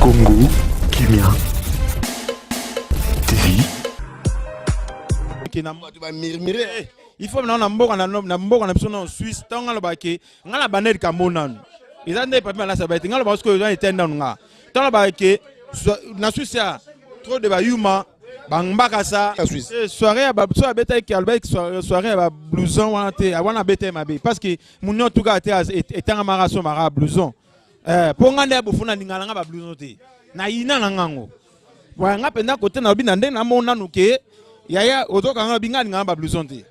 Congo, Kimia, TV. Il faut maintenant na Suisse tant nga lobaki nga baner kamonanu izande papi na sabati nga lobasko yo etenda nga tant lobaki na Suisse trop de bayuma bangba sa soirée ba so abeta ki albert soirée ba blouson wana te wana beta mabe parce que munyo tuka te etanga maraso mara blouson po nga nde bufuna lingala nga ba blouson te na ina na ngango wa nga penda kote na bina nde na monanu ke yaya ozoka nga binga nga ba blouson te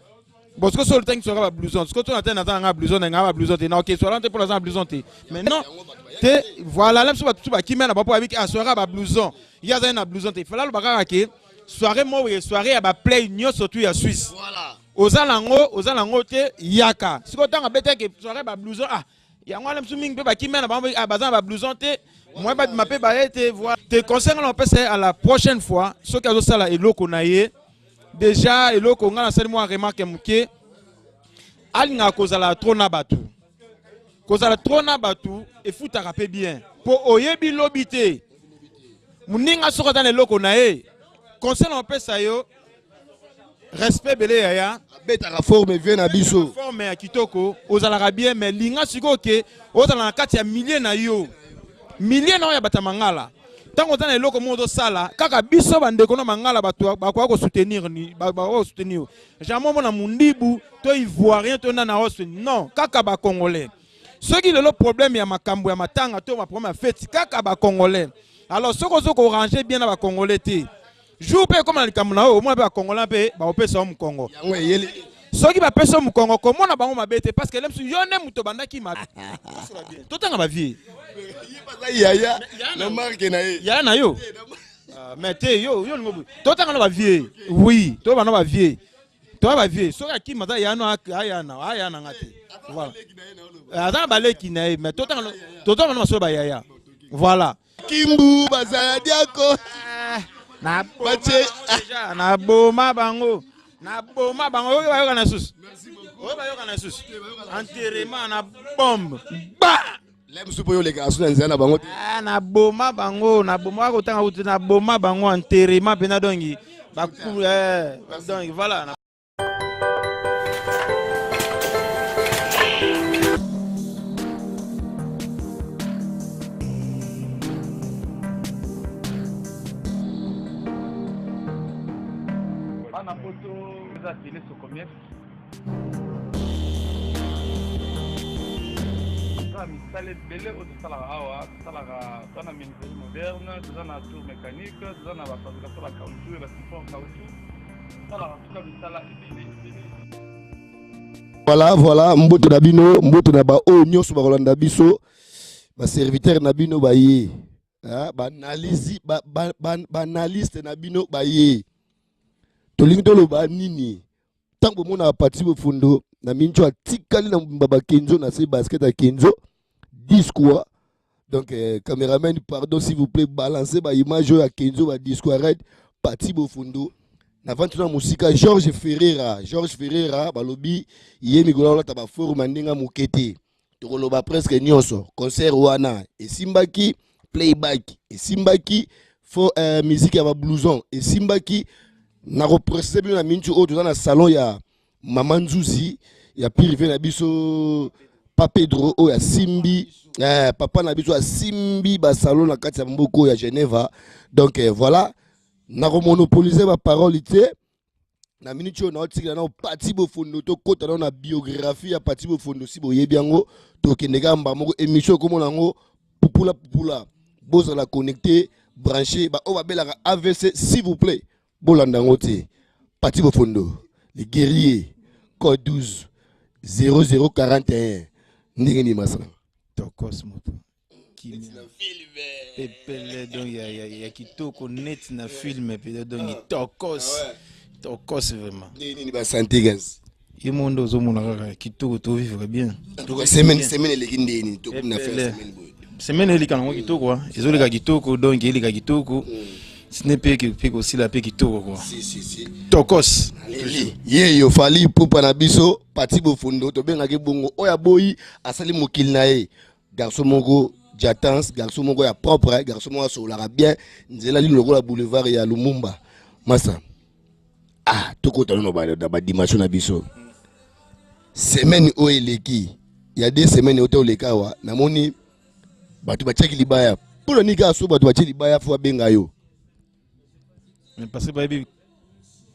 parce que sur le temps qui sera blouson, ce que tu as un blouson, un blouson, ok, soit pour l'instant blouson, mais non, voilà, là, qui mène à propos avec un soirée à blouson, il y a un blouson, il faut là le bagage qui soirée moi soirée à play nyo surtout à Suisse. Voilà. Aux alango te yaka. Ce que tu as bêté que soirée à blouson, ah, il y a un homme swimming peut qui mène à bazar à blouson te, moi pas m'appeler bah te voilà. Te conseille on peut à la prochaine fois, ce que vous ça là et l'eau qu'on a déjà et l'eau nga na sel moi remarque muke alinga kozala trona batu et futa rapé bien pour oyebi lobité muninga soko dans eloko na e conseil on peut ça yo respect belé ya beta la forme vient na biso forme ya kitoko ozala bien mais linga siko ke ozala na kati ya milliers na yo milliers na ya batamangala. Tant qu'on a le monde sala, kaka biso bande kono mangala bato bakwa soutenir ni bakwa soutenir. Jamais mon mundibu to ivoirien to na non, kaka ba congolais. Ceux qui le problème ya makambo ya matanga to ma problème fête kaka ba congolais. Alors ce qu'on ko ranger bien na ba congolais te. Jour pe comme na likamuna au moins ba congolais pe ba opesa mu Congo. Ceux qui va pesa mu Congo comment na bango mabete parce que l'aime su yone muto bandaki ma. Tout temps ba vie. Yaya na marque na ye yaya na yo mais te yo ngobu to tanga na ba vie oui to ba na ba vie so ka ki mata ya no aya na ngate voilà azana baleki na ye mais to tanga na so ba yaya voilà kimbu bazaya diako na bache na boma bango yo ba yo na sus o ba yo na sus enterrement na bombe ba lem supo yo le garçons nzana bango na boma bango na boma ko tanga uti na boma bango enterrement pena dongi ba donc voilà bana poto za télé so combien misale bele otosala awa tosalaka tona menuiserie moderne toza na tour mécanique toza na bafabrication ya caoutchouc et basifor caoutchouc tosalaka tuka misala ebele. Voilà mboto na bino mboto na ba o nyonso bakolanda biso ba serviteur na bino baye ba analyste na bino baye tolingi toloba nini tango mona parti bofundo na mincho atikali na baba Kenzo na se basket à Kenzo 10 quoi donc caméraman pardon s'il vous plaît balancez ba image à Kenzo ba 10 quoi red parti bofundo na vantuna musika Georges Ferreira balobi yemi gola ta ba forme ndinga mukete to loba presque nyonso concert wana et simbaki playback et simbaki for musique ya ba blouson et simbaki na représenter bien na mincho o dans na salon ya Maman Nzuzi ya privé na biso pa Pedro o ya Simbi papa na biso ya Simbi ba salon na kati ya mboko ya Geneva donc voilà na monopoliser ba parole té na minute na otikila na parti bofondo to kota na biographie ya parti bofondo si boyebi yango to kendeka mba moko émission comme nango pupula boza la connecter brancher ba o ba belaka AVC s'il vous plaît bolanda ngote parti bofondo les guerriers code 12 0041 ndengeni masala tokos moto qui pepele donc ya kitoko net na film pe donc tokos vraiment ni ba santé gaz et mondo zo mona kaka kitoko to vivre bien semaine le kindeni to na faire semaine ele kana kitoko ezoli ka kitoko donc ele ka kitoko ce n'est pas que aussi la paix qui tourne quoi. Si. Tokos. Yo fali pour na biso parti bofundo to benga ke bongo oya boyi asali mokili na ye garçon moko Jatans, garçon moko ya propre, garçon moko solara bien, nzela li lokola boulevard ya Lumumba. Massa. Ah, toko tano ba dimanche na biso. Semaine o eleki. Il y a 2 semaines au Tolekawa, namoni batu ba cheki libaya. Pour le nika so batu ba cheki libaya fo benga yo. Mais parce que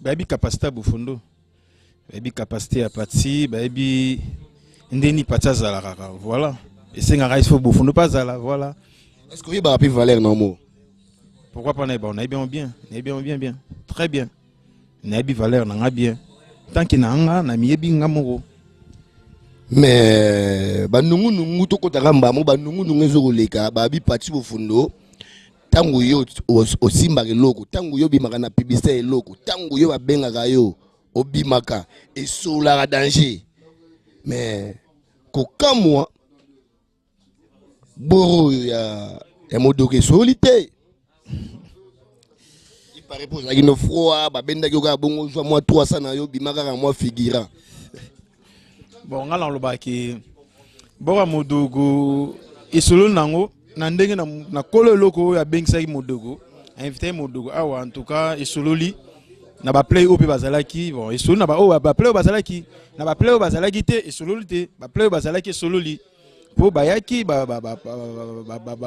baby capacité bufundo. Baby capacité à partir, baby ndeni pataza la kaka. Voilà. Et c'est un race faut bufundo pas là, voilà. Est-ce que vous avez rappelé Valère Normo? Pourquoi pas on a bien, bien. Très bien. Na bi Valère na bien. Tant qu'il na nga na miyebi ngamoro. Mais banungu nungu to kota ramba mo banungu nungu ezo leka babi parti bufundo. Tangu yo osimba loko, tangu yo bimaka na publicité loko, tangu yo babenga yo obimaka et sous la danger. Mais kokamwa boro ya modoke solité. Il paraît pour ça qu'il ne froid, babenda ki ka bongo jwa moi 300 na yo bimaka ka moi figurant. Bon ngala lobaki bora modogo isolo nango na ndenge na kolo loko ya bengisa modogo invité modogo awa en tout cas isololi na ba play op bazalaki bon isolo na ba o ba play bazalaki na ba play bazalaki te isololi te ba play bazalaki sololi po bayaki ba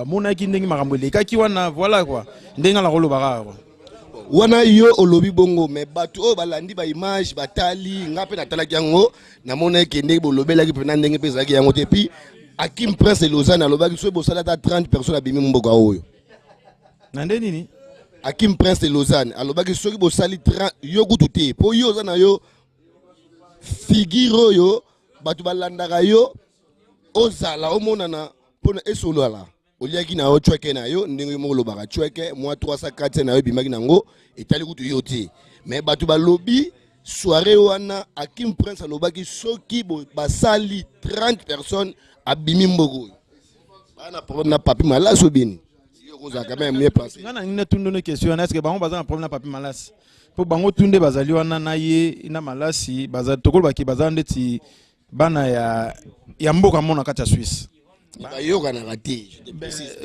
monaki ndenge makambo lekaki wana voilà quoi ndenge la kolo bara wana yo olobi bongo mais batu o balandi ba image batali ngape na talaki yango na mona kende bolobelaki pena ndenge pezaki yango te puis Hakim Prince et Lausanne alobaki so bosala ta 30 personnes abimi mboka oyo nande nini Hakim Prince et Lausanne alobaki soki bosali 30 yo kutu te po yo za na yo figure yo batu balandaka yo ozala omonana pona esolo ala oliaki na yo chweke na yo ndenge mo lobaka chweke moi 304 na yo bimaki nango etali kutu yo te mais batu balobi soirée wana Hakim Prince alobaki soki basali 30 personnes abimi mboko bana problème na papi malaso bini yo koza quand même mieux placé ngana ngina tundo ne question est-ce que bango baza na problème na papi malasi po bango tunde bazali wana na ye na malasi baza tokolo baki baza ndeti bana ya mboka mona kati ya Suisse bayoka na raté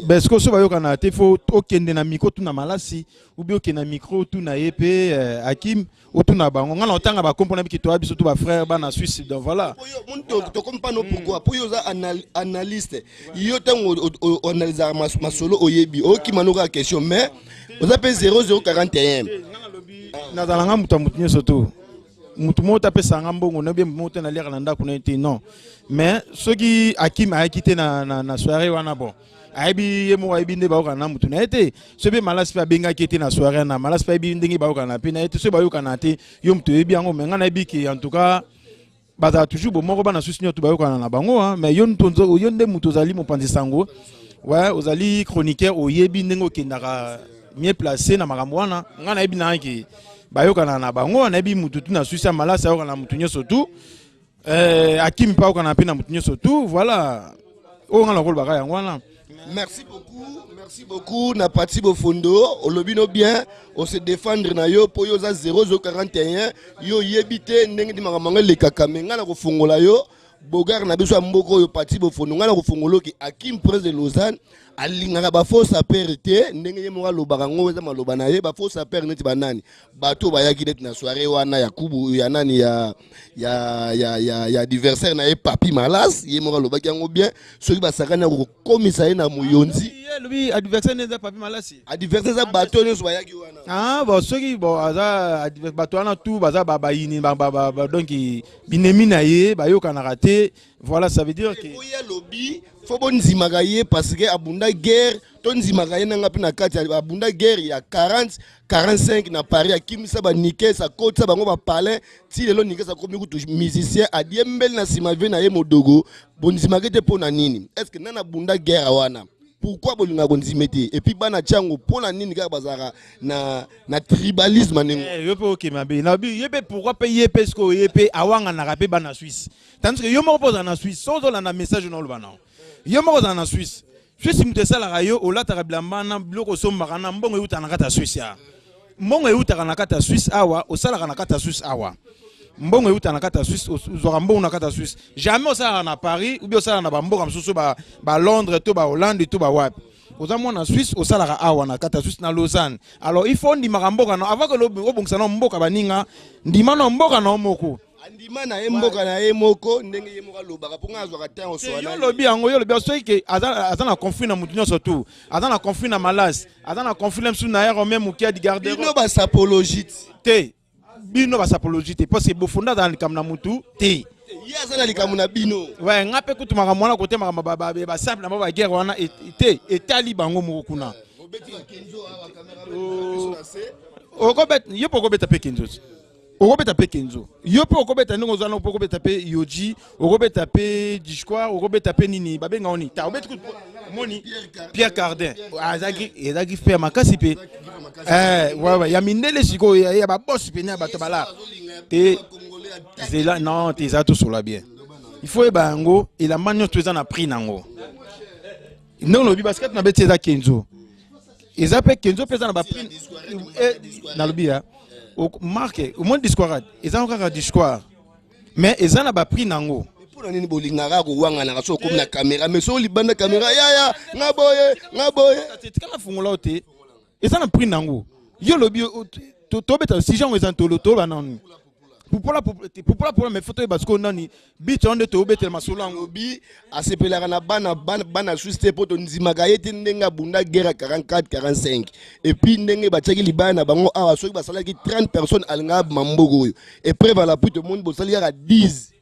parce que so bayoka na te faut okende na micro tu na malasi ou bien okende na micro tu na yepe Hakim otu na bango ngana otanga ba comprendre biki to abiso tu ba frère bana Suisse donc voilà to comprendre pourquoi pour yo za analyste yo tango analyser masolo oyebi oki manoka question mais vous appelez 0041 na zalanga mutamutnye soto mutu mota pesa ngambongo na bien mota na lera na ndako na te non mais soki Hakim a quitté na soirée wana bon aibi yemo aibi nde baoka na mutu na ete sobe malasi pa benga quitté na soirée na malasi pa bi ndenge baoka na pe na ete so baoka na te yo mutu ebi yango menga na ebi ki en tout cas baza toujours bon moko bana susi nyoto baoka na bango mais yo ntonzo yo nde mutu zali mopanzi sango ouais ozali chroniqueur oyebi ndenge okendaka mieux placé na makambo wana ngana ebi na ki bayoka na bango na ebi mutu tu na Suisse malasi ayoka na mutu nyoso tu Hakim pa okana pe na mutu nyoso tu voilà o ngana kolo baka yango wana. Merci beaucoup na parti bofondo olobino bien on se défendre na yo po yo za 0041 yo yebite ndenge di makamanga le kakamenga na kofungola yo bogar na biso mboko yo parti bofondo ngana kofungoloki Hakim Prince de Lausanne alingaka ba fausse aperte ndenge ye mo lobaka ngo za maloba na ye ba fausse aperte neti banani bato bayaki net na soirée wana ya kubu ya nani ya adversaire na ye papi malas ye mo lobaki yango bien soki basakana ko komisa ye na muyonzi lui adversaire neza papi malasi adversaire za bato nyo bayaki wana bon soki bon aza bato wana tout baza babayini donc binemi na ye bayoka na raté voilà ça veut dire que oya lobby faut bon nzimaka ye parce que abunda guerre to nzimaka ye nanga pina kati abunda guerre ya 40-45 na Paris akimisa ba nike sa kotsa bango ba palais ti lelo nike sa komi kutu musicien adiembel na sima ve na ye modogo bon nzimaka te pona nini est-ce que nana bunda guerre wana pourquoi bolinga konzimete et puis bana chango pona nini ka bazara na tribalisme nengo yo pe OK mabe na bi yebe pourquoi payer parce que yebe awanga na rapé bana Suisse tandis que yo mo pose na Suisse sans na message na lobana yo mo pose na Suisse Suisse mutesa la rayo olata bilamba na bloko somba na mbongo yuta na kata Suisse ya mbongo yuta na kata Suisse awa osala na kata Suisse awa mbongo euta na kata Suisse ozwaka mbongo na kata Suisse jamais osala na Paris ou bien osala na bamboka mosusu ba Londres to ba Hollande to ba wapi oza mwana Suisse osalaka awa na kata Suisse na Lausanne. Alors il faut ndimaka mboka na avant que obongisa na mboka baninga ndima na mboka na moko andima na mboka na moko ndenge ye moko lobaka po ngazwa ka temps so yo lobi yango yo lobi so ke aza na conflit na mutu nyonso tu aza na conflit na Malas aza na conflit msu na yero même mukia di garder bino ba sapologite te bino ba sapologite parce que bofunda dans likam na mutu te ya aza na likamu na bino ouais ngape kutumaka mwana kote maka ba simple na ba guerre wana te etali bango moko kuna okobet yo poko beta pe Kenzo okobeta pe Kenzo yo po okobeta ndingo zana po okobeta pe Yoji okobeta pe Discours okobeta pe nini babenga oni ta obeta moni Pierre Cardin azagi faire makasi pe ouais ya mindele siko ya ba boss pe na bato bala te c'est là non tes atos sur la bien il faut bango et la manière tu en a pris nango non le basket na beti za Kenzo eza pe Kenzo pesa na ba prix na lobi ya marque au moins Discours eza encore Discours mais eza na ba prix nango pour nini bolingaka ko wanga na so comme na caméra mais so libanda caméra ya ngaboye tikana fungola ote eza na prix nango yo lobi to beta si gens eza tolo to ba non pour mais photo parce que nani bit on de to betel masolango bi asepelaka na bana Suisse po to nzimaka yete ndenga bunda guerre 44 45 et puis ndenge batiaki libana bango awa soki basalaki 30 personnes alinga mambogo et preuve la pute monde bosali ya 10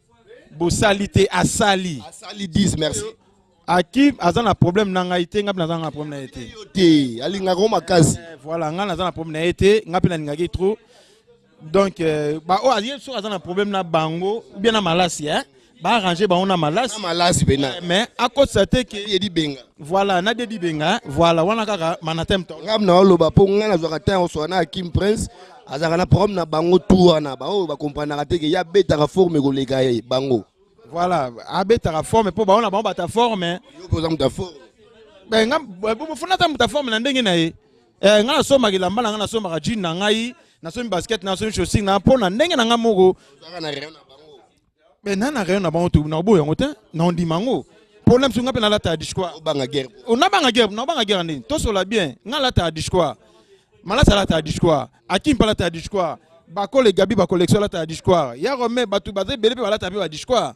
bosalité asali 10 merci Aki azana problème nanga ite ngapi nazana problème na ite te alinga ko makasi voilà nga nazana problème na ite ngapi na ngaki trop. Donc, bah, oh, il y a un problème na bango, ou bien na malasi, hein? Bah, arranger, bah, on a malasi. Mais à cause de ça, que dit benga. Voilà, na dit benga, voilà, on a kaka manatem to. Ngam na oloba po ngana zokata on so na Kim Prince, azaka na problème na bango tour na ba o ba comprendre ka te que ya beta ka forme ko leka bango. Voilà, a beta ka forme po ba on a ba ta forme. Yo po ta forme. Ben ngam bo funa ta forme na ndenge na ye. Ngana so magila mbala ngana so maka jean na ngai. Na somi basket na somi chaussing na pona ndenge na ngamoko na rien na bango mais na rien na bango tu na boyo ngote na ndi mango problème sunga pe na lata Discours banga guerre on a banga guerre ndini to so la bien nga lata Discours malasa lata Discours akim pa lata Discours bako le gabi ba collection lata Discours ya rome batu bazé belé pe lata pe Discours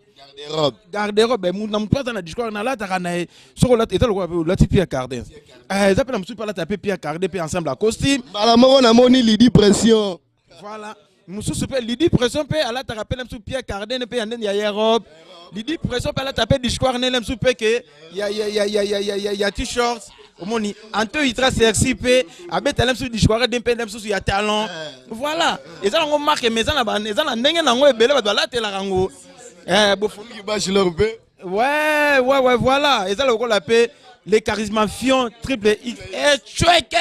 garde-robe mu na mutata na Discours na lata kana so lata eta lo lati Pierre Cardin ça peut na musu pa lata pe Pierre Cardin pe ensemble à costume bala moko na moni Lidi pression voilà musu super Lidi pression pe ala ta rappelle musu Pierre Cardin pe yanden ya robe Lidi pression pe ala taper Discours ne musu pe que ya t-shirt omoni anto itra sexy pe abeta musu Discours de pe musu ya talent voilà eza ngo marque mais eza na ndenge nango ebele ba la tela rango bofuki bachelor pe ouais voilà eza le la pe les charismafions triple X et choueke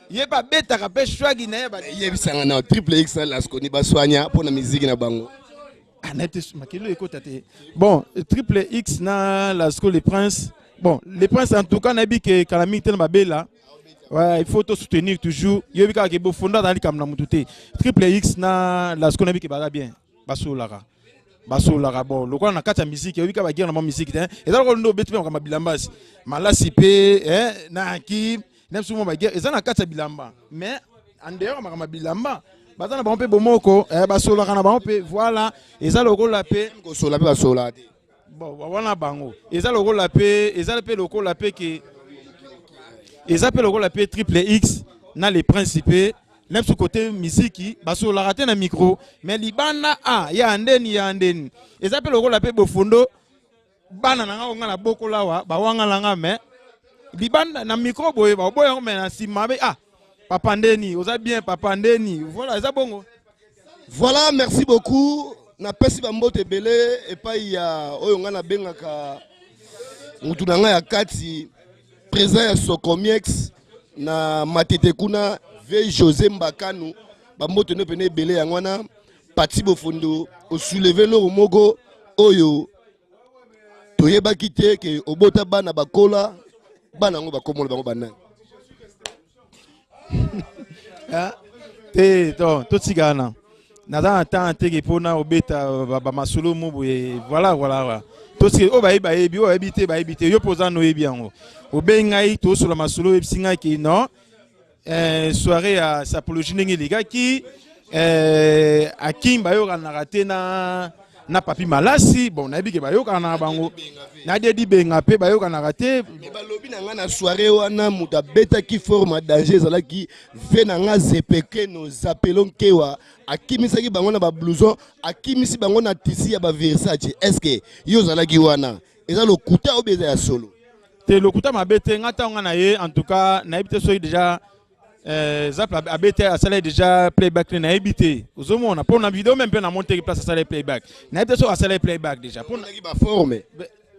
yé pas bêta rapé chouagi na ba yebisanga na triple X la skoni ba soigna pour na musique na bango anete makilo ekotate bon triple X na la skole les princes bon les princes en tout cas na bi que calamité na babela ouais il faut te soutenir toujours yebika ke bo fonda dans likam na mututé triple X na la skole na bi ke ba bien baso la bon le na kata musique yebika ba guerre na musique hein et donc on betu ma bilambasi malasi pe hein na ki nem sumo ba guerre ezana kata bilamba mais en dehors ma bilamba bazana ba pe bomoko baso la kana ba pe voilà ezala lokola pe ko sola pe basola te bon wana bango ezala lokola pe ezala pe lokola pe ke ezala pe lokola pe triple X na les principes même ce côté musique baso la raté na micro mais libana ya andeni ezala pe lokola pe bofundo bana na nga na boko lawa ba wanga langa mais libana na micro boye ba boye mais na sima be papa ndeni oza bien papa ndeni voilà eza bongo voilà merci beaucoup na pesi ba mbote belé et pas ya oyo nga na bengaka mutu na nga ya kati présent ya Sokomiex na matete kuna ve José Mbakanu ba mbote no pene belé ya ngwana pati bofundo o soulever lo mogo oyo toyeba kite ke obota bana bakola bana ngo bakomola bango banana te to tigana naza temps teke pona obeta ba masolo mubu et voilà to si o ba ebi o ebite yo posa no ebi yango obengai to sur la masolo ebsinga ki non soirée à sapologie ndenge ligaki akimba yo kana raté na papi malasi bon na bike bayoka na bango na dedi benga pe bayoka na raté mais balobi na nga na soirée wana muta beta ki forme danger zala ki ve na nga zepeke no zapelon kewa akimisa ki bango na ba blouson akimisi bango na tisi ya ba Versace est-ce que yo zala ki wana eza lo kuta obeza ya solo te lo kuta mabete ngata nga na ye en tout cas na ebite so déjà Zap abete a salé déjà playback na ebité ozomona pour na vidéo même pe na monter place à salé playback na ebité so a salé playback déjà pour na ki ba forme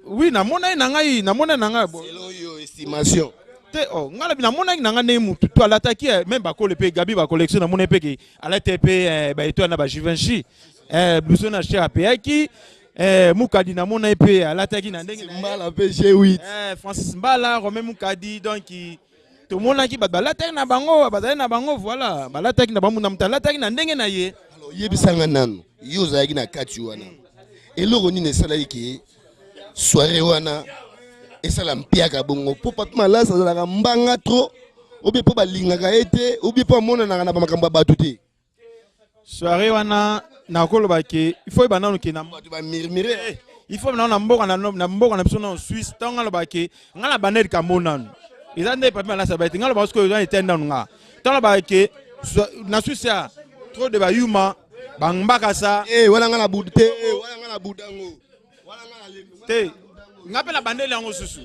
oui na mona na nga selon yo estimation te oh ngala na mona na nga ne mutu to alataki même ba ko le pe Gabi ba collection na mona pe ki ala TP ba eto na ba Givenchy blouson na cher pe ki Mukadi na mona pe alataki na ndenge mbala pe G8 Francis Mbala Romain Mukadi donc tout le monde qui bat l'attaque na bango voilà l'attaque na bango na l'attaque na ndenge na ye alors yebisanga nanu yo zaki na kati wana eloko nini esala ki soirée wana esala mpiaka bongo po papi malasa azalaka mbanga trop obi po balingaka ete obi po amonanaka na bamakambo ya bato te soirée wana nakoloba ke il faut banano ke na bato bamurmure il faut na mboka na biso na Suisse tonga loba ke ngala baneri kamonanu izande papi malasa baite ngalo basko yo etenda nga tala ba ke na Suisse trop de bayuma bangbaka sa wala ngala budte wala ngala budango wala ngala lembe te ngapela bandeli yango susu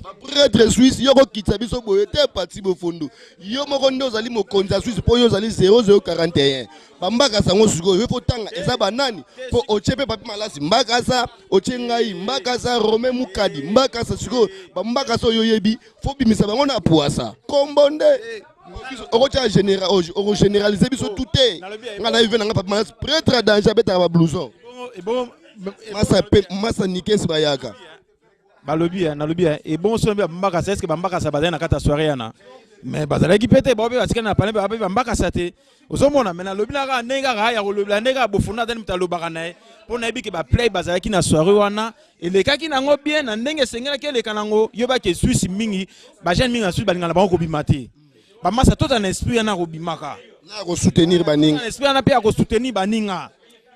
ba prêtre Suisse yoko kitsa biso boye te parti bofondo yo moko ndo zali mokonzi ya Suisse po yo zali 0041 bambaka sango suko yo faut tanga eza banani po ochepe papi malasi mbaka sa ochengai mbaka sa Romain Mukadi mbaka sa suko bambaka so yo yebi faut bimisa bango na poasa kombonde okocha généraliser biso tout ngana yve na papi malasi prêtre danger beta ba blouson masa nikesi bayaka balobi na lobi et bon so bambaka sa est-ce que bambaka sa bazana kata soirée yana mais bazala ki pete bobe basika na pale ba bambaka sa te ozomona mais na lobi na ka ndenga ka ya kolobla ndenga bofuna tani mutalobaka na po na yebi ke ba play bazala ki na soirée wana elekaki nango bien na ndenge sengela ke eleka nango yo ba ke Suisse mingi ba jeune mingi na Suisse balinga na bango kobima te ba masa tota na esprit na kobimaka na ko soutenir baninga esprit na pe ya ko soutenir baninga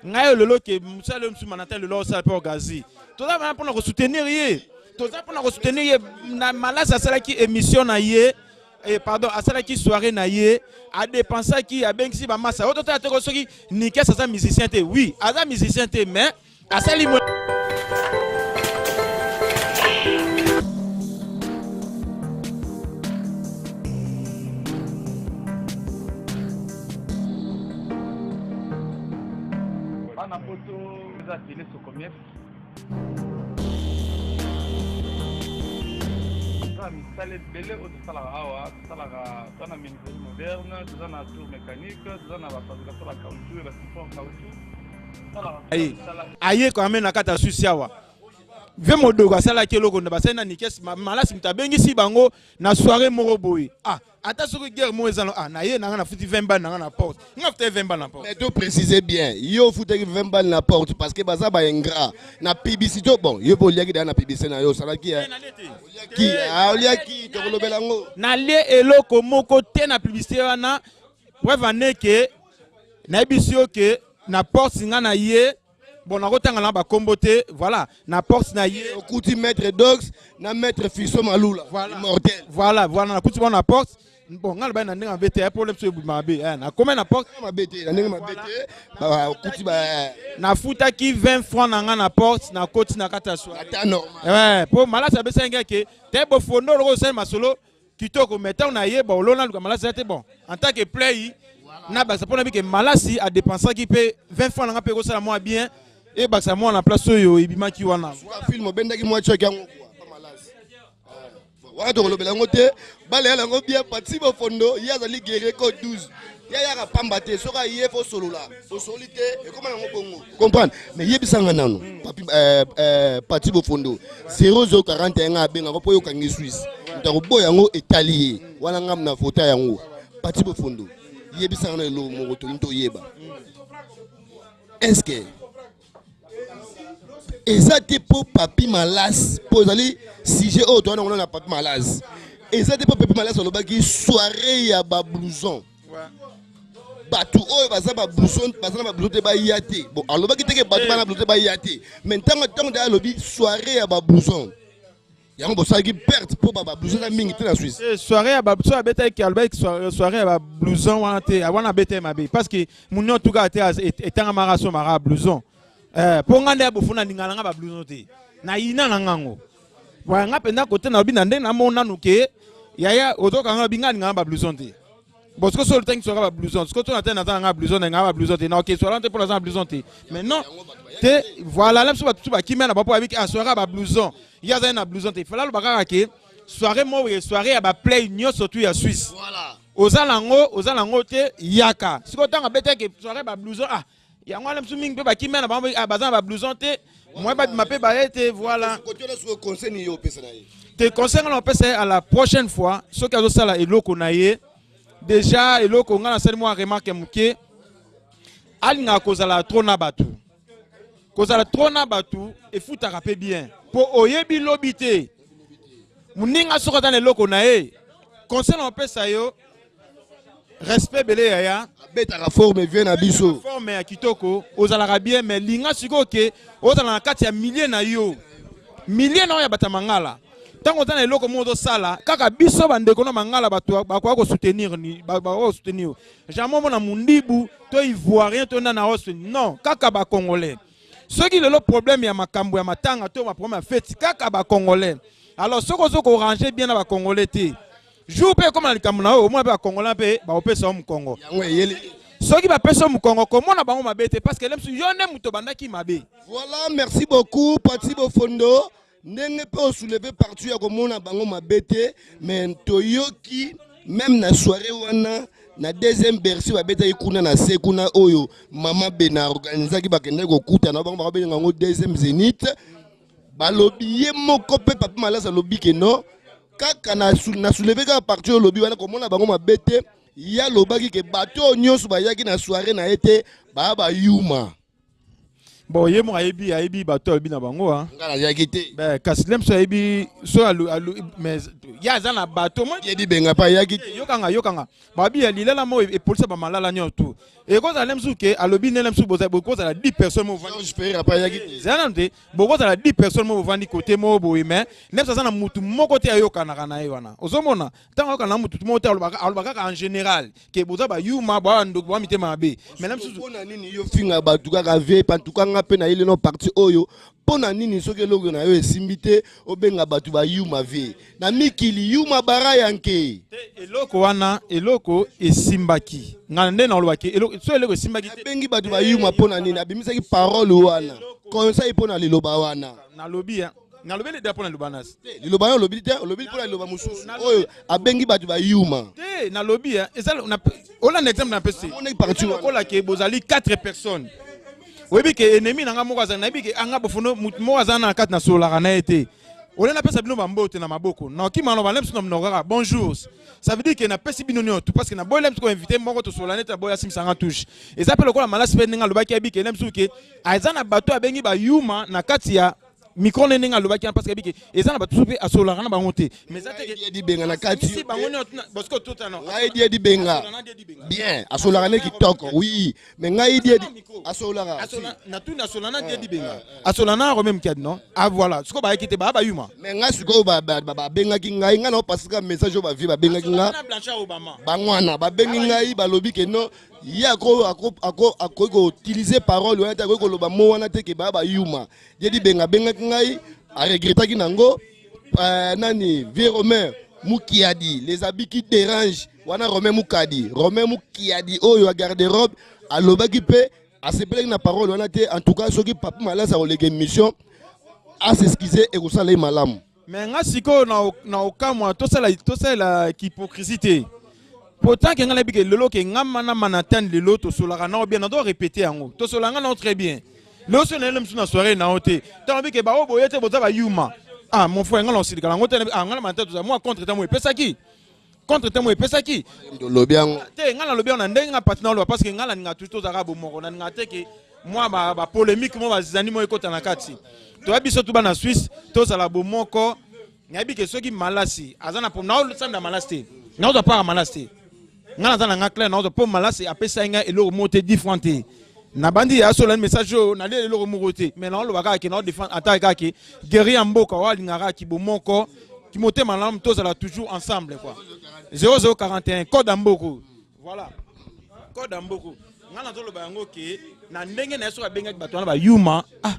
ngayo lelo ke musale msuma na tele lo sa pe ogazi toza bana pona ko soutenir ye toza pona ko soutenir ye na malasa sala ki émission na ye pardon asala ki soirée na ye a dépenser ki a bengisi ba massa oto ta ko soki ni ke sa musicien te oui aza musicien te mais asali na poto za télé so combien ça misale belé au sala awa sala ka na menuiserie moderne ça na tour mécanique ça na la fabrication la caoutchouc la siphon caoutchouc aye quand même na kata Suisse awa ve modogo asala keloko na basena nikesi malasi mtabengisi bango na soirée moko boy ata soki guerre mo ezalo na ye na nga na futi 20 balles na nga na porte nga futi 20 balles na porte mais to préciser bien yo futi 20 balles na porte parce que baza ba ingrat na publicité bon yo bo liaki na publicité na yo sala ki oliaki to kolobela ngo na lie eloko moko te na publicité wana preuve aneke na ebisio ke na porte nga na ye bon na kotanga na ba kombo te voilà na porte na ye okuti maître dox na maître Fiso Malula immortel voilà na kuti na porte bon ngala ba na ndenge mabete problème so mabe na comment na porte mabete na ndenge mabete ba okuti ba na futa ki 20 francs na nga na porte na koti na kata soirée ata normal pour malasa besenga ke te bo fondo lo so masolo kitoko mettons na ye bon lona luka malasa te bon en tant que play na ba ça pour na bi ke malasi a dépenser qui peut 20 francs na nga pe ko sala moi bien et bah ça moi na place yo ibimaki wana film bendaki moi choki yango kwa malasi wa to kolobela ngo te bale ya ngo bien parti bo fondo ya zali guerre ko 12 ya ka pamba te soka ye fo solola fo solite e koma ngo bongo comprendre mais yebisanga nanu papi parti bo fondo 0041 abenga ko poyo kangi Suisse ndako boya ngo etalier wana ngam na fota yango parti bo fondo yebisa na lo mo to nto yeba. Est-ce que ezate pour papi malas pour ali sujet autre on a papi malas. Ezate pour papi malas on baki soirée ya ba blouson. Batu oyo baza ba blouson te ba yate. Bon alors baki teke batu ba na blouson ba yate. Maintenant tant de alobi soirée ya ba blouson. Ya ngo bosaki perte pour ba blouson na mingi te na Suisse. Soirée ya ba blouson beta ki alba soirée ya ba blouson wana te awana beta mabe parce que mun en tout cas etanga maraso mara blouson. Pour ngande ya bofuna ningala nga ba blouson te. Na ina na ngango. Wa nga penda côté na bina ndenge na mona nuke yaya ozoka nga binga nga ba blouson te. Bon ce que sur le temps sera ba blouson. Ce que tu attends na nga blouson nga ba blouson te. Na OK soirée te pour la blouson te. Mais non te voilà là sur ba qui mena ba pour avec soirée ba blouson. Il y a un blouson te. Fala lo bakaka ke soirée mo soirée ya ba play nyo surtout ya Suisse. Voilà. Ozalango te yaka. Ce que tanga bete ke soirée ba blouson ah ya ngwa lemsu mingi pe ba ki mena ba bazan ba blouson te. Moi ba mape ba te voilà. Te conseil on peut à la prochaine fois ce que ça la eloko na ye déjà eloko ngana sel moi remarque muke alinga kozala trona batu. Kozala trona batu et futa rapé bien. Pour oyebi lobité. Muninga soko dans eloko na ye. Conseil on peut ça yo respect belé yaya beta la forme vient na biso forme ya kitoko ozala bien mais linga siko ke ozala na kati ya milliers na yo milliers na ya batamangala tango tana eloko modo sala kaka biso bandeko na mangala bato bakwa ko soutenir ni ba soutenir jamais mona mundibu to ivoirien to na os non kaka ba congolais ceux qui le problème ya makambo ya matanga to ma problème ya fête kaka ba congolais alors soko zoko ranger bien na ba congolais te jour pe comme na likamuna o mo ba congolais pe ba opesa mu Congo soki ba pesa mu Congo comment na bango mabete parce que lemsu yone muto bandaki mabe. Voilà, merci beaucoup Pati Bofondo ndenge pe soulever partout ya komona bango mabete mais toyoki même na soirée wana na deuxième bercy ba beta ikuna na sekuna oyo mama bena organizaki bakende ko kuta na bango ba benga ngo deuxième zénith balobi ye moko pe papi malasa lobi ke no kaka na soulever ka partout lobi wana komona bango mabete ya lobaki ke bato nyonso bayaki na soirée na été ba yuma. Bon ye mo ayebi bato bi na bango hein ngala yaki te ben kasilem so ayebi so alu mais ya za na bato mo yedi benga pa yaki yokanga babi ya lilela mo e police ba malala nyoto e ko za lemsu ke alobi ne lemsu boza ko za 10 personnes mo vandi j'espère pa yaki zanante boko za 10 personnes mo vandi côté mo bo mais lemsa za na mutu moko te ayokana kana ye wana ozomona tango yokana mutu mo te alobaka en général ke boza ba yuma ba ndoko ba mitema mabe mais lemsu pona nini yo finga batu kaka ve pantuka ngape na ile no parti oyo pona nini soki logo na yo esimbite obenga batu ba yuma ve na mikili yuma bara yanke eloko wana eloko esimbaki ngande na olwaki eloko so eloko esimbaki bengi batu ba yuma pona nini abimisaki parole wana conseil pona liloba wana na lobi ya na lobi le dapona lubanas liloba yo lobi te lobi pona liloba mususu oyo abengi batu ba yuma te na lobi ya ezala na ola na exemple na pesi on est parti ola ke bozali 4 personnes. Oui, que ennemi nanga moko azana bi ke anga bofuno mo azana kat na sola na été. On a pesa bino bambote na maboko. Na ki mano balem sino mnoga bonjour. Ça veut dire que na pesi bino tout parce que na boy lem ko inviter moko to sola net na boy asim sanga touche. Et ça peut lokola malasi pe ninga lobaki abi ke lem suke azana bato abengi ba yuma na kati ya micro ninga lobaki parce que abi ke ezana bato supe asola na bango te. Mais ça te di benga na kati. Si bango ne parce que tout ano. Ngai di benga. Bien, asola ne kitoko. Oui, mais ngai di asola na tout na sola na di benga. Asola na même kid non. Ah voilà, ce ko ba kite ba yuma. Mais ngai siko ba benga ki ngai nga no parce que message ba vi ba benga ki nga. Bangwana ba bengi ngai ba lobi ke no ya ko utiliser parole wana ta ko loba mo wana te ke ba yuma. Di benga ngai a regretaki nango nani vieux Romain Mukiadi les habits qui dérangent wana Romain Mukiadi oyo a garde-robe a lobaki pe a se plaindre na parole wana te en tout cas soki papi malasa o lege mission a s'excuser et ko sala malamu mais nga siko na okamwa to sala hypocrisie pourtant que ngala bike lelo ke ngama na manatan lelo to solaka na bien na do répéter yango to solanga na très bien le so na lem na soirée na hote tant bike ba o boyete boza ba yuma ah mon frère ngala osili kala ngote ngala manatan to moi contre ta moi pesa ki contre temo et pesa qui Lobiang. te ngala lobiang na ndenga parti na parce que ngala nga tout aux arabes moko na nga te que moi ba polémique mo bazani mo ekota na kati to abiso tu ba na Suisse to sala bo moko ngabi ke soki malasi azana pour na sanda malasti na oza pas malasti ngala zana nga clair na oza pour malasi apesa nga elo monter différente na bandi ya solo message na le elo mokote mais na lo baka ke na défendre attaque ki guerrier mboka wa lingara ki bo moko qui monte malam tous là toujours ensemble quoi 0041 code amboko voilà code amboko ngana tolo bango ke na ndenge na so benga bato na ba yuma ah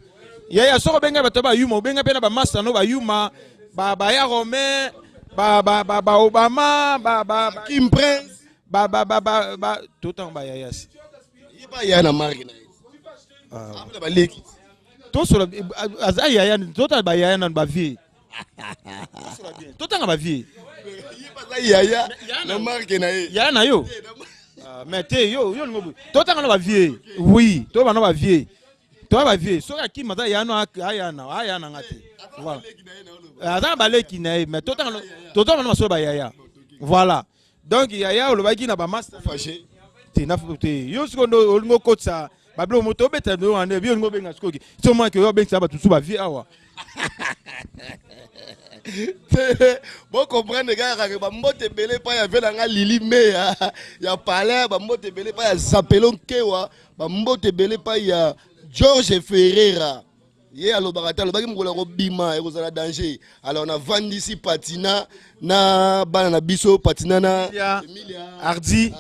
ya so benga bato ba yuma benga pena ba master no ba yuma ba ya Romain ba Obama ba Kim Prince ba tout en ba ya si ba ya na marque na après ba leki to so azaya ya tout ba ya na ba vie tout en ba vie yaya na marque na ye ya na yo mais te yo ngobu tout en ba vie oui to ba na ba vie to ba vie so ka ki mata ya no aya na ngati voilà azana ba leki na mais tout en na so ba yaya voilà donc yaya lo ba ki na ba master fâché te yo secondo olingo kotsa bablo moto beta no ane bi olingo benga skoki so man ke yo benga ba tusu ba vie awa bon comprendre gars que ba mbote belé pa ya vela nga lili me ya palais ba mbote belé pa ya Zapelon Kewa ba mbote belé pa ya George Ferreira ye alobaka alobaki mokolo ko bima ekozala danger alors on a vendu ici patina na bana na biso patina na Emilia Ardi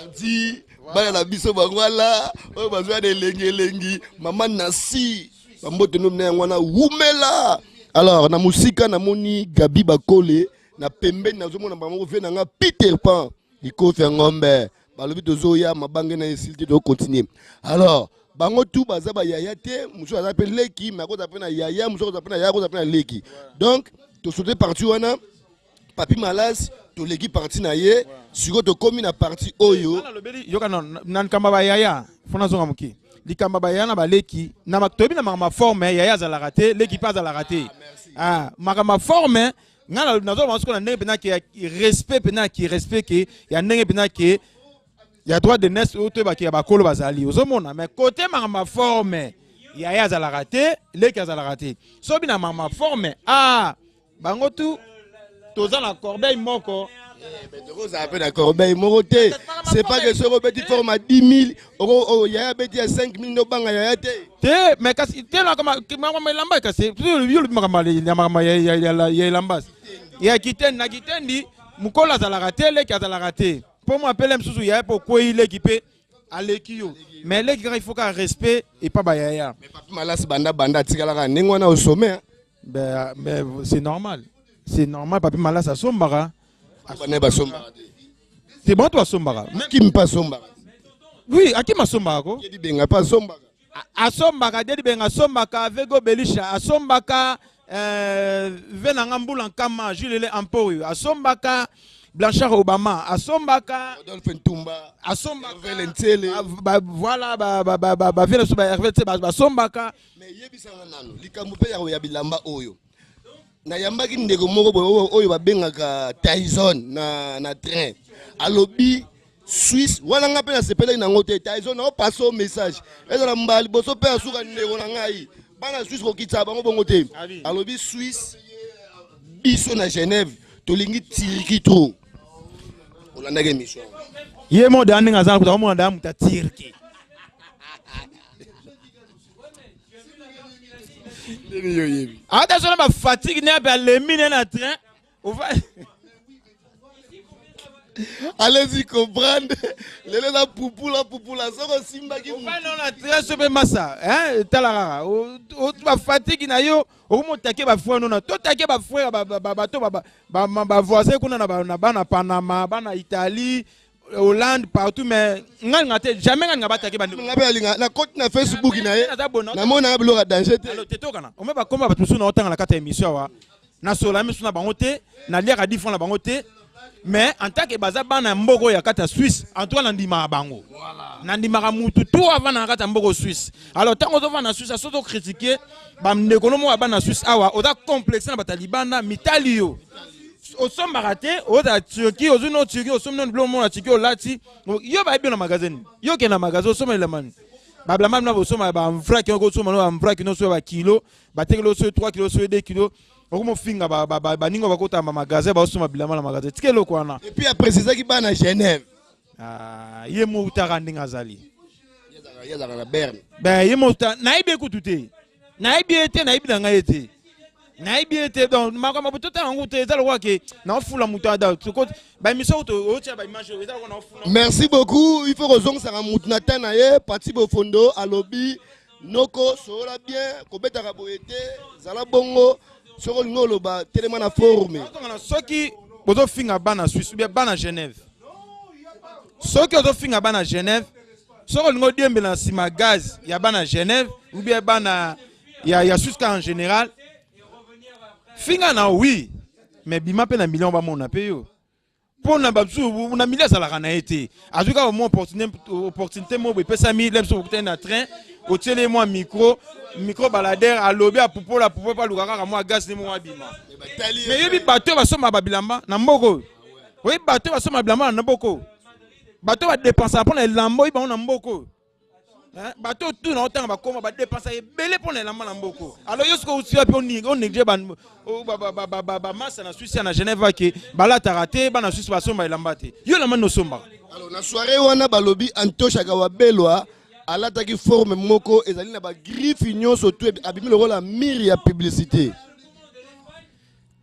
bana na biso bangwala oyo bazwa de lengi mama nasi ba mbote no na ngwana wumela. Alors, na musika na moni Gabi Bakole na pembe na zomo na bango vena nga Peter Pan iko fe ngombe balobi tozoya mabange na esilti do continuer. Alors, bango tout baza ba yaya te muso aza pe leki mako za pe na yaya muso za pe na yaya ko za pe na leki. Donc, to sauter parti wana papi malas to leki parti na ye siko to komi na parti oyo. Yo kana nan kamba ba yaya fona zonga muki. Likamba bayana baleki na maktobi na makama forme yaya za la raté l'équipe pas à la raté ah makama forme ngala nazo bansko na ndenge pena ki respect pena ki respect ki ya ndenge pena ki ya droit de naissance auto ba ki ba kolo bazali ozomona mais côté makama forme yaya za la raté l'équipe za la raté so bina makama forme ah bango tout toza la corbeille moko. C'est pas que ce robeti forme à 10 000 yaya beti à 5 000 no banga yaya te mais kasi te la kama lamba kasi yo makama ya lamba ya kiten na kitendi mukola za la raté le ka za la raté pour moi appeler msusu ya pour quoi il équipé aleki yo mais le il faut qu'un respect et pas ba yaya mais papi malas banda tikala ka ningwana au sommet mais c'est normal papi malas a sombara. C'est bon toi sombara. Qui me passe sombara? Oui, à qui m'a sombara ko? Qui dit benga pas sombara. A sombara dedi benga sombaka vego belisha a sombaka vena ngambula kama Jules Ampoyo a sombaka Blanchard Obama a sombaka Adolphe Ntumba a sombaka Velentele voilà ba vena suba RVT ba sombaka mais yebisa nano likambo pe ya bilamba oyo na yambaki ndeko moko oyo babengaka Tyson na train alobi Suisse wana nga pe na sepelaki nango te Tyson na passe au message ezala mbali boso pe asuka ndeko na ngai bana Suisse kokitsa bango bongo te alobi Suisse biso na Genève tolingi tiriki trop olandaki mission ye mo dani ngazana kuta mo ndamu ta tiriki attention ma fatigue n'est pas les mines na train allez-y comprendre lele la pupula soko simba ki on a train super massa hein talara o ba fatigue na yo o mo take ba fwa no na to take ba fwa ba to ba voisin kuna na bana Panama bana Italie Hollande partout mais ngate jamais ngaba take ba ngabe na compte na Facebook na ye na mona biloko danger te alors teto kana o me ba komba ba tusu na otanga na kata émission wa na sola misu na bango te na liaka difon na bango te mais en tant que baza bana mboko ya kata Suisse en toi nandima bango nandima mutu tout avant na kata mboko Suisse alors tant qu'on va na Suisse ça critiquer ba ndeko no mo bana Suisse awa oda complexe na batalibana mitalio au somme baraté au da Turquie au zone Turquie au somme non blanc mon la Turquie au lati yo ba bien na magasin yo ke na magasin au somme le man ba bla na au somme ba en vrac ko somme no en vrac no so ba kilo ba tekelo so 3 kilo so 2 kilo okomo finga ba ningo ba kota ma magasin ba au somme bilama na magasin tikelo ko na et puis après c'est ça qui ba na Genève ye mo utaka ndinga zali ya na Berne ben ye mo uta na ibe ko tuté na ibe ete na ibe nga ete na ibe ete donc makama bototo ngo te ezalo kwa ke na fula mutada ko ba miso to o tia ba image ezalo ko na fula. Merci beaucoup, il faut raison ça mutna tana ye parti bo fondo alobi noko sola bien ko betaka boete zala bongo soko ngolo ba telema na forme soki bozo finga bana Suisse ou bien bana Genève soki bozo finga bana Genève soko ngo diembe na sima gaz ya bana Genève ou bien bana ya Suisse en général finga na oui mais bima pe na million ba mona pe yo pour na babsu na million ça la kana été azuka au moins opportunité mo be pesa mi lepso ko na train au télé moi micro baladeur à lobby à popo pas lukaka moi gaz ni moi bima mais yebi bateau ba soma ba bilamba na mboko oui bateau ba soma bilamba na mboko bateau ba dépenser pour les lambo ba na mboko bateau tout na otanga ba koma ba dépenser belé pour les lambo na mboko alors yosko aussi on néglige ba massa na Suisse na Genève ki bala taraté ba na Suisse ba soma ilamba te yo la mano somba alors na soirée wana balobi Antosha Kawabelwa alataki forme moko ezali na ba griffe nyonso tout abimi le rôle la mire ya publicité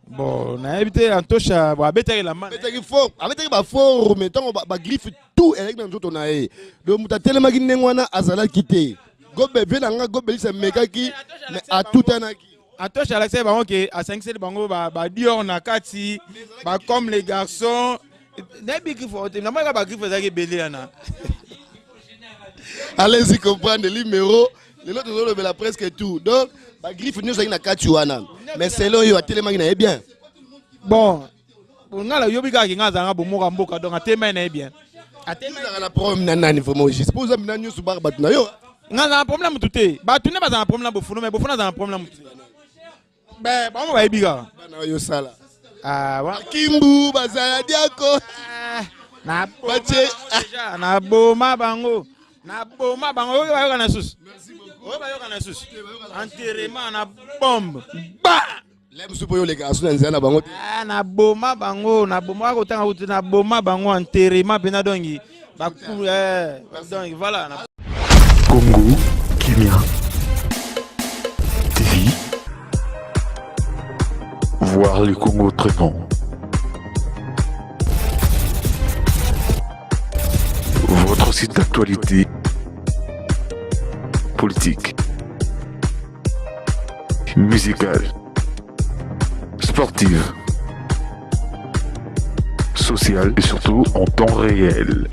bon na évité Antosha ba betaki la man betaki forme abetaki ba forme tango ba griffe tout eleki na nzoto na ye donc mutatelema ki ndengwana azala kité gobe vena nga gobe lisa mekaki mais atutanaki Antosha Alexei bango ke a 5 bango ba Dior na kati ba comme les garçons na bigi forte na ma ba griffe ezaki belé ana. Allez-y comprendre le numéro, les autres ont levé presque tout. Donc, la griffe nous a une catuana. Mais c'est là où il y a tellement de bien. Bon, on a la yobiga qui a un bon mot donc à tellement bien. À tellement la problème nanani vraiment. Je suppose que nous sommes barbat na yo. On a un problème tout est. Bah tu n'es pas un problème pour mais pour un problème. Ben bon va yobiga. Na yo sala. Ah wa. Kimbu bazaya diako. Na bache na boma bango. Na boma bango yo ba yo na sus. Merci ba yo na sus. Enterrement na bombe. Ba. Lem supo yo les garçons nzana bango. Ah na boma bango na boma ko tanga uti na boma bango enterrement pena dongi. Ba ku donc voilà. Congo Kimia TV. Voir le Congo autrement. Votre site d'actualité politique, musicale, sportive, sociale et surtout en temps réel.